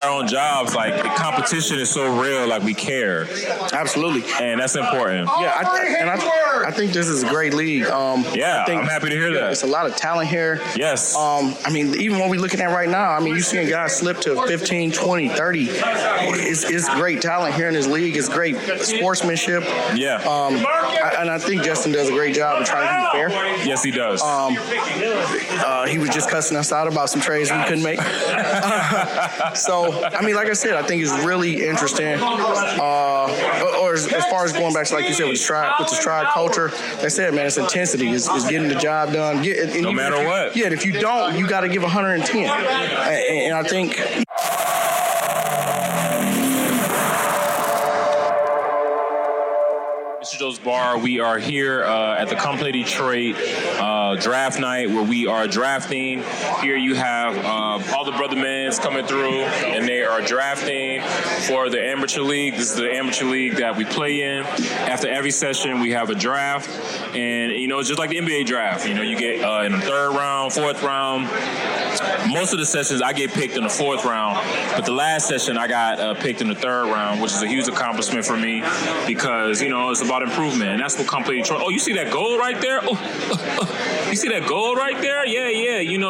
our own jobs, like the competition is so real, like we care. Absolutely. And that's important. Yeah, I think this is a great league. I'm happy to hear that. It's a lot of talent here. Yes. I mean, even what we're looking at right now, I mean, you're seeing guys slip to 15, 20, 30. It's great talent here in this league. It's great sportsmanship. Yeah. And I think Justin does a great job of trying to be fair. Yes, he does. He was just cussing us out about some trades we couldn't make. So, I mean, like I said, I think it's really interesting. Or as far as going back to, like you said, with the stride culture, like I said, man, it's intensity. It's getting the job done. No matter what. Yeah, if you don't, you got to give 110. And I think... Mr. Joe's Bar, we are here at the Come Play Detroit draft night where we are drafting. Here you have all the brother mans coming through, and they are drafting for the amateur league. This is the amateur league that we play in. After every session, we have a draft, and it's just like the NBA draft. You get in the third round, fourth round. Most of the sessions I get picked in the fourth round, but the last session I got picked in the third round, which is a huge accomplishment for me because it's about improvement, and that's what Come Play Detroit. Oh, you see that goal right there? You see that goal right there? Yeah.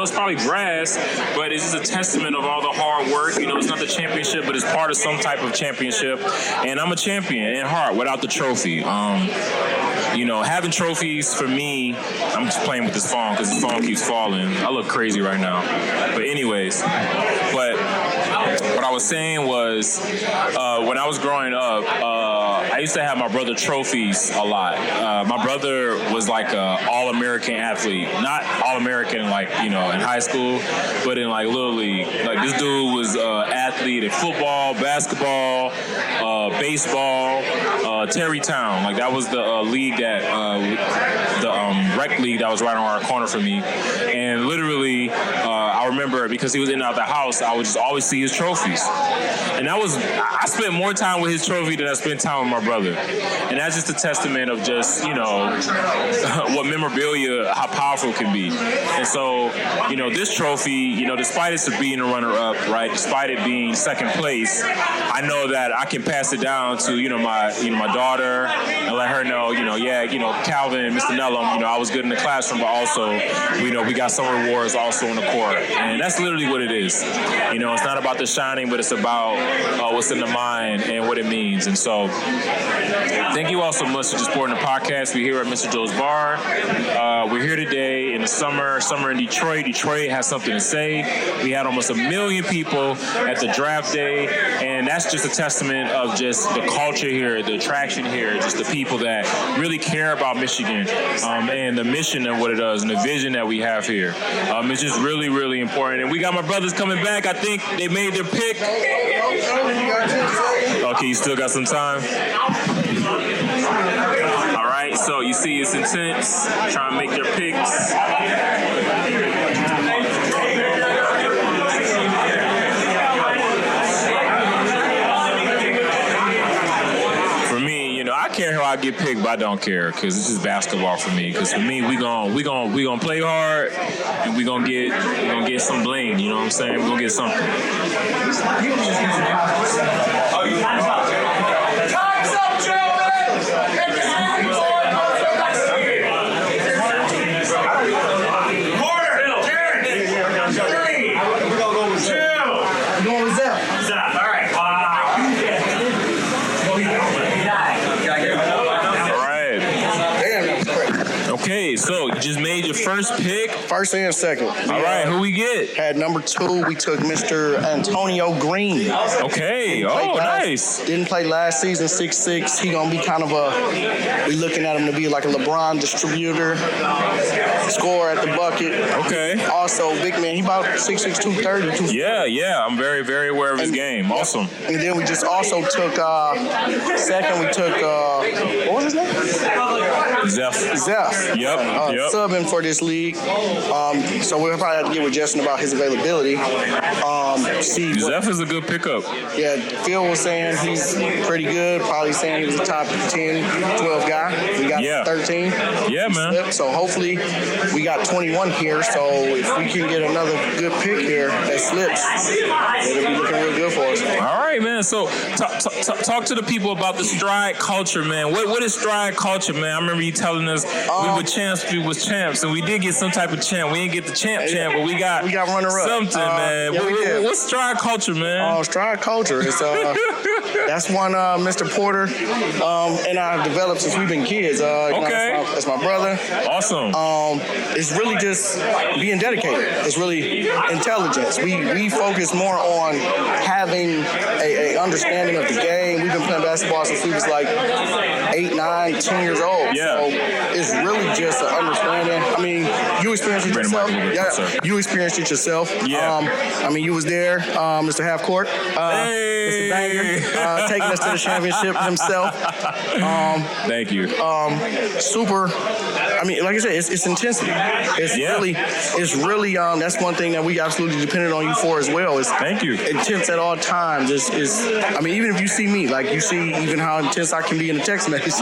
It's probably grass, but it's just a testament of all the hard work. It's not the championship, but it's part of some type of championship. And I'm a champion in heart without the trophy. Having trophies for me, I'm just playing with this phone because this phone keeps falling. I look crazy right now. But anyways, what I was saying was when I was growing up, I used to have my brother trophies a lot. My brother was like an all-American athlete. Not all-American in high school, but in like Little League. Like this dude was athlete in football, basketball, baseball, Terrytown. Like that was the league that, the rec league that was right on our corner for me. And literally, I remember because he was in and out the house, I would just always see his trophies. And I spent more time with his trophy than I spent time with my brother. And that's just a testament of just, what memorabilia, how powerful it can be. And so, this trophy, despite it being a runner-up, right, despite it being second place, I know that I can pass it down to, my daughter and let her know, Calvin and Mr. Nellum, I was good in the classroom, but also, we got some rewards also on the court. And that's literally what it is. It's not about the shining, but it's about what's in the mind and what it means. And so, thank you all so much for just supporting the podcast. We're here at Mr. Joe's Bar. We're here today in the summer in Detroit. Detroit has something to say. We had almost 1 million people at the draft day, and that's just a testament of just the culture here, the attraction here, just the people that really care about Michigan and the mission of what it does and the vision that we have here. It's just really, really important. And we got my brothers coming back. I think they made their pick. Okay, you still got some time? All right, so you see it's intense. Trying to make their picks. I care how I get picked, but I don't care because this is basketball for me. Because for me, we gonna play hard and we gonna get some bling. You know what I'm saying? We gonna get something. Time's up, gentlemen. Okay, so you just made your first pick? First and second. All right, who we get? Had number 2, we took Mr. Antonio Green. Okay, nice. Didn't play last season, 6'6". He gonna be kind of we looking at him to be like a LeBron distributor, scorer at the bucket. Okay. Also, big man, he about 6'6", 230. Yeah, I'm very, very aware of his game. Awesome. And then we just also took, second, we took, what was his name? Zeph. Yep. Yep. Subbing for this league. league. So we'll probably have to get with Justin about his availability. Zeph is a good pickup. Yeah, Phil was saying he's pretty good. Probably saying he was a top 10, 12 guy. We got 13. Yeah, man. So hopefully we got 21 here. So if we can get another good pick here that slips, it'll be looking real good for us. All right, man. So talk to the people about the Stride culture, man. What is Stride culture, man? I remember you telling us we were champs, we was champs, and we did get some type of champ. We didn't get the champ, but we got runner-up. Something, man. Yeah, what's Stride culture, man? Stride culture is that's one Mr. Porter and I have developed since we've been kids. Okay, that's my brother. Awesome. It's really just being dedicated. It's really intelligence. We focus more on having a understanding of the game. We've been playing basketball since we was like 8, 9, 10 years old. Yeah. So it's really just an understanding. I mean, you experienced it yourself. You experienced it yourself. Yeah. I mean, you was there, Mr. Half Court. Mr. Banger, taking us to the championship himself. Thank you. Super. I mean, like I said, it's intensity. It's really. That's one thing that we absolutely depended on you for as well. Is thank you. Intense at all times. I mean, even if you see me, like you see even how intense I can be in a text message.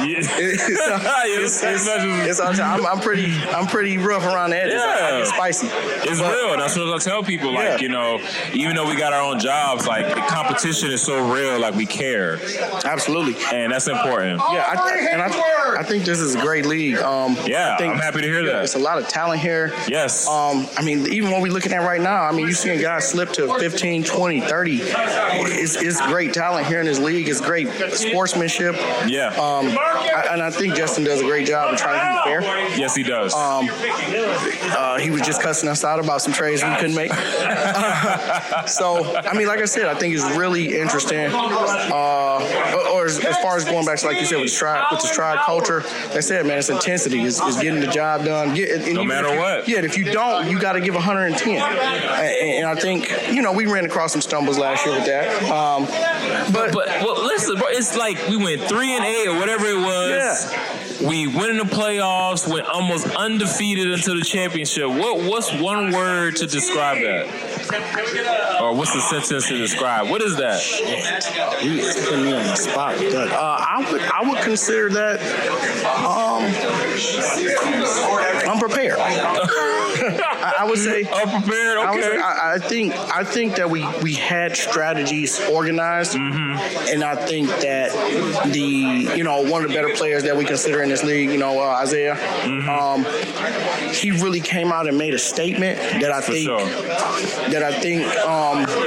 I'm pretty rough around the edges. Yeah. I get spicy. It's real. That's what I tell people. Like, you know, even though we got our own jobs, like the competition is so real. Like we care. Absolutely. And that's important. Yeah. I think this is a great league. I'm happy to hear that. It's a lot of talent here. Yes. I mean, even what we're looking at right now, I mean, you're seeing guys slip to 15, 20, 30. It's great talent here in this league. It's great sportsmanship. Yeah. And I think Justin does a great job of trying to be fair. Yes, he does. He was just cussing us out about some trades we couldn't make. So, I mean, like I said, I think it's really interesting. Or as far as going back to, like you said, with the stride culture, like I said, man, it's intensity. It's getting the job done. No matter what. Yeah, if you don't, you got to give 110. And I think, you know, we ran across some stumbles last year with that. But listen, bro, it's like we went 3-8 or whatever it was. Yeah. We went in the playoffs, went almost undefeated until the championship. What's one word to describe that? Or what's the sentence to describe? What is that? You putting me on the spot with that. I would consider that unprepared. I would say unprepared. Okay. I think that we had strategies organized, and I think that one of the better players that we consider in this league, Isaiah, he really came out and made a statement that I think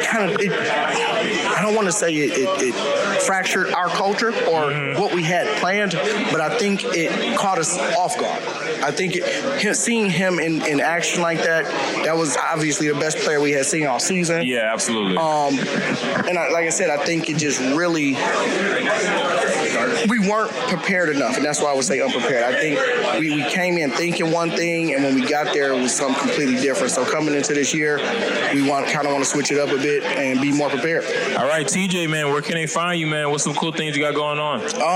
kind of I don't want to say it fractured our culture or what we had planned, but I think it caught us off guard. I think seeing him in action like that was obviously the best player we had seen all season. Yeah, absolutely. And like I said, I think it just really we weren't prepared enough, and that's why I would say unprepared. I think we came in thinking one thing, and when we got there, it was something completely different. So coming into this year, we kind of want to switch it up a bit and be more prepared. All right, TJ, man, where can they find you, man? What's some cool things you got going on?